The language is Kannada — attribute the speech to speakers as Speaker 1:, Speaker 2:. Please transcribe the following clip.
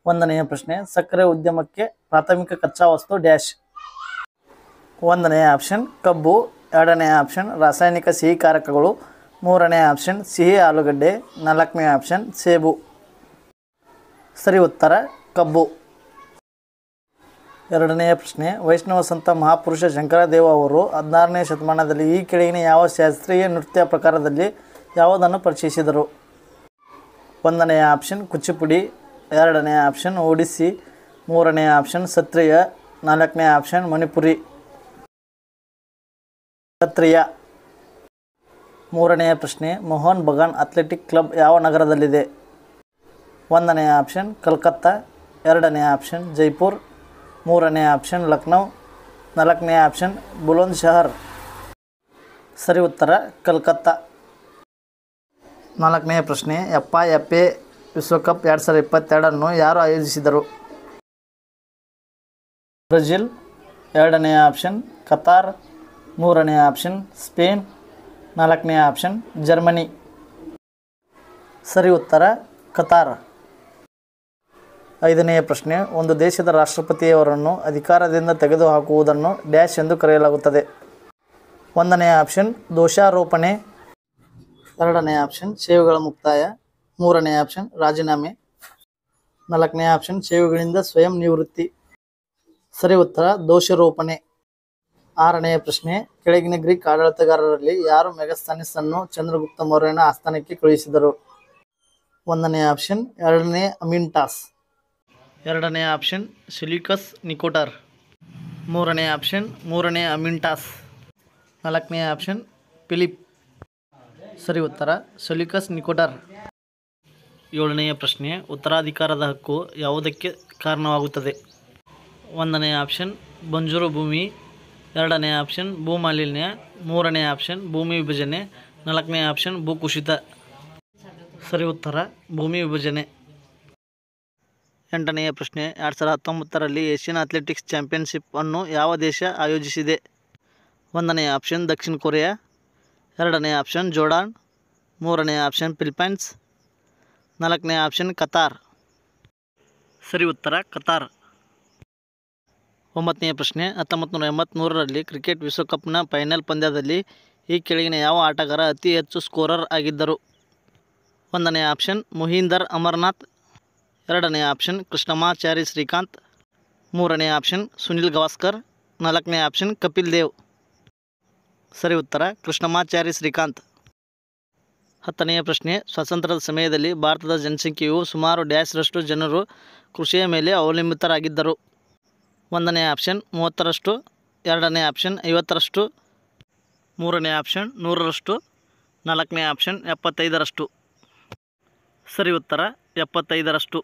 Speaker 1: ಒಂದನೆಯ ಪ್ರಶ್ನೆ ಸಕ್ಕರೆ ಉದ್ಯಮಕ್ಕೆ ಪ್ರಾಥಮಿಕ ಕಚ್ಚಾ ವಸ್ತು ಡ್ಯಾಶ್. ಒಂದನೆಯ ಆಪ್ಷನ್ ಕಬ್ಬು, ಎರಡನೆಯ ಆಪ್ಷನ್ ರಾಸಾಯನಿಕ ಸಿಹಿಕಾರಕಗಳು, ಮೂರನೇ ಆಪ್ಷನ್ ಸಿಹಿ ಆಲೂಗಡ್ಡೆ, ನಾಲ್ಕನೇ ಆಪ್ಷನ್ ಸೇಬು. ಸರಿ ಉತ್ತರ ಕಬ್ಬು. ಎರಡನೆಯ ಪ್ರಶ್ನೆ ವೈಷ್ಣವ ಸಂತ ಮಹಾಪುರುಷ ಶಂಕರದೇವ ಅವರು 16ನೇ ಶತಮಾನದಲ್ಲಿ ಈ ಕೆಳಗಿನ ಯಾವ ಶಾಸ್ತ್ರೀಯ ನೃತ್ಯ ಪ್ರಕಾರದಲ್ಲಿ ಯಾವುದನ್ನು ಪರಿಚಯಿಸಿದರು. ಒಂದನೆಯ ಆಪ್ಷನ್ ಕುಚಿಪುಡಿ, ಎರಡನೆಯ ಆಪ್ಷನ್ ಒಡಿಸ್ಸಿ, ಮೂರನೆಯ ಆಪ್ಷನ್ ಸತ್ರಿಯ, ನಾಲ್ಕನೇ ಆಪ್ಷನ್ ಮಣಿಪುರಿ. ಸತ್ರಿಯ. ಮೂರನೆಯ ಪ್ರಶ್ನೆ ಮೋಹನ್ ಬಗಾನ್ ಅಥ್ಲೆಟಿಕ್ ಕ್ಲಬ್ ಯಾವ ನಗರದಲ್ಲಿದೆ. ಒಂದನೆಯ ಆಪ್ಷನ್ ಕಲ್ಕತ್ತಾ, ಎರಡನೆಯ ಆಪ್ಷನ್ ಜೈಪುರ್, ಮೂರನೇ ಆಪ್ಷನ್ ಲಕ್ನೌ, ನಾಲ್ಕನೇ ಆಪ್ಷನ್ ಬುಲಂದ್ ಶಹರ್. ಸರಿ ಉತ್ತರ ಕಲ್ಕತ್ತಾ. ನಾಲ್ಕನೆಯ ಪ್ರಶ್ನೆ ಎಫ್ಐಎಫ್ಎ ವಿಶ್ವಕಪ್ 2022 ಯಾರು ಆಯೋಜಿಸಿದರು. ಬ್ರೆಜಿಲ್, ಎರಡನೆಯ ಆಪ್ಷನ್ ಕತಾರ್, ಮೂರನೇ ಆಪ್ಷನ್ ಸ್ಪೇನ್, ನಾಲ್ಕನೇ ಆಪ್ಷನ್ ಜರ್ಮನಿ. ಸರಿ ಉತ್ತರ ಕತಾರ್. ಐದನೆಯ ಪ್ರಶ್ನೆ ಒಂದು ದೇಶದ ರಾಷ್ಟ್ರಪತಿಯವರನ್ನು ಅಧಿಕಾರದಿಂದ ತೆಗೆದುಹಾಕುವುದನ್ನು ಡ್ಯಾಶ್ ಎಂದು ಕರೆಯಲಾಗುತ್ತದೆ. ಒಂದನೆಯ ಆಪ್ಷನ್ ದೋಷಾರೋಪಣೆ, ಎರಡನೇ ಆಪ್ಷನ್ ಸೇವೆಗಳ ಮುಕ್ತಾಯ, ಮೂರನೇ ಆಪ್ಷನ್ ರಾಜೀನಾಮೆ, ನಾಲ್ಕನೇ ಆಪ್ಷನ್ ಸೇವೆಗಳಿಂದ ಸ್ವಯಂ ನಿವೃತ್ತಿ. ಸರಿ ಉತ್ತರ ದೋಷಾರೋಪಣೆ. ಆರನೆಯ ಪ್ರಶ್ನೆ ಕೆಳಗಿನ ಗ್ರೀಕ್ ಆಡಳಿತಗಾರರಲ್ಲಿ ಯಾರು ಮೆಗಸ್ತನಿಸ್ ಅನ್ನು ಚಂದ್ರಗುಪ್ತ ಮೌರ್ಯನ ಆಸ್ಥಾನಕ್ಕೆ ಕಳುಹಿಸಿದರು. ಒಂದನೇ ಆಪ್ಷನ್ ಎರಡನೇ ಅಮಿನ್ಟಾಸ್, ಎರಡನೇ ಆಪ್ಷನ್ ಸೆಲ್ಯೂಕಸ್ ನಿಕೋಟರ್, ಮೂರನೇ ಆಪ್ಷನ್ ಮೂರನೇ ಅಮಿನ್ಟಾಸ್, ನಾಲ್ಕನೇ ಆಪ್ಷನ್ ಫಿಲಿಪ್. ಸರಿ ಉತ್ತರ ಸೆಲ್ಯೂಕಸ್ ನಿಕೋಟರ್. ಏಳನೆಯ ಪ್ರಶ್ನೆ ಉತ್ತರಾಧಿಕಾರದ ಹಕ್ಕು ಯಾವುದಕ್ಕೆ ಕಾರಣವಾಗುತ್ತದೆ. ಒಂದನೇ ಆಪ್ಷನ್ ಬಂಜರು ಭೂಮಿ, ಎರಡನೇ ಆಪ್ಷನ್ ಭೂಮಾಲಿನ್ಯ, ಮೂರನೇ ಆಪ್ಷನ್ ಭೂಮಿ ವಿಭಜನೆ, ನಾಲ್ಕನೇ ಆಪ್ಷನ್ ಭೂಕುಸಿತ. ಸರಿ ಉತ್ತರ ಭೂಮಿ ವಿಭಜನೆ. ಎಂಟನೆಯ ಪ್ರಶ್ನೆ 2019ರಲ್ಲಿ ಏಷ್ಯನ್ ಅಥ್ಲೆಟಿಕ್ಸ್ ಚಾಂಪಿಯನ್ಶಿಪ್ ಅನ್ನು ಯಾವ ದೇಶ ಆಯೋಜಿಸಿದೆ. ಒಂದನೇ ಆಪ್ಷನ್ ದಕ್ಷಿಣ ಕೊರಿಯಾ, ಎರಡನೇ ಆಪ್ಷನ್ ಜೋರ್ಡಾನ್, ಮೂರನೇ ಆಪ್ಷನ್ ಫಿಲಿಪೈನ್ಸ್, ನಾಲ್ಕನೇ ಆಪ್ಷನ್ ಕತಾರ್. ಸರಿ ಉತ್ತರ ಕತಾರ್. ಒಂಬತ್ತನೆಯ ಪ್ರಶ್ನೆ 1983ರಲ್ಲಿ ಕ್ರಿಕೆಟ್ ವಿಶ್ವಕಪ್ನ ಫೈನಲ್ ಪಂದ್ಯದಲ್ಲಿ ಈ ಕೆಳಗಿನ ಯಾವ ಆಟಗಾರ ಅತಿ ಹೆಚ್ಚು ಸ್ಕೋರರ್ ಆಗಿದ್ದರು. ಒಂದನೇ ಆಪ್ಷನ್ ಮೊಹಿಂದರ್ ಅಮರ್ನಾಥ್, ಎರಡನೇ ಆಪ್ಷನ್ ಕೃಷ್ಣಮಾಚಾರಿ ಶ್ರೀಕಾಂತ್, ಮೂರನೇ ಆಪ್ಷನ್ ಸುನಿಲ್ ಗವಾಸ್ಕರ್, ನಾಲ್ಕನೇ ಆಪ್ಷನ್ ಕಪಿಲ್ ದೇವ್. ಸರಿ ಉತ್ತರ ಕೃಷ್ಣಮಾಚಾರಿ ಶ್ರೀಕಾಂತ್. 10ನೆಯ ಪ್ರಶ್ನೆ ಸ್ವಾತಂತ್ರ್ಯದ ಸಮಯದಲ್ಲಿ ಭಾರತದ ಜನಸಂಖ್ಯೆಯು ಸುಮಾರು ಡ್ಯಾಶ್ರಷ್ಟು ಜನರು ಕೃಷಿಯ ಮೇಲೆ ಅವಲಂಬಿತರಾಗಿದ್ದರು. ಒಂದನೇ ಆಪ್ಷನ್ 30ರಷ್ಟು, ಎರಡನೇ ಆಪ್ಷನ್ 50ರಷ್ಟು, ಮೂರನೇ ಆಪ್ಷನ್ 100ರಷ್ಟು, ನಾಲ್ಕನೇ ಆಪ್ಷನ್ 75ರಷ್ಟು. ಸರಿ ಉತ್ತರ 75ರಷ್ಟು.